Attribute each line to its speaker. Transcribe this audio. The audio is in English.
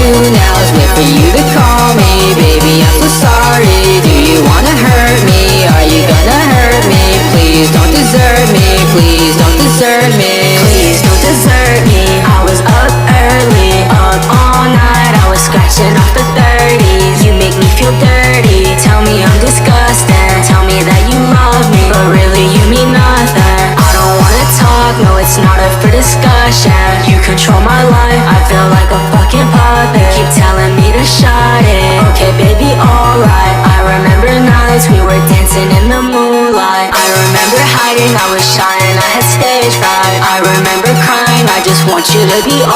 Speaker 1: do now is wait for you to call me. Baby, I'm so sorry. Do you wanna hurt me? Are you gonna hurt me? Please don't desert me. Please don't desert me.
Speaker 2: Please don't desert me. I was up early, up all night. I was scratching off the 30s. You make me feel dirty. Tell me I'm disgusting. Tell me that you love me, but really you mean nothing. I don't wanna talk, no, it's not up for discussion. You control my life, I feel like a fucking puppet. Keep telling me to shut it. Okay, baby, alright. I remember nights we were dancing in the moonlight. I remember hiding, I was shy and I had stage fright. I remember crying, I just want you to be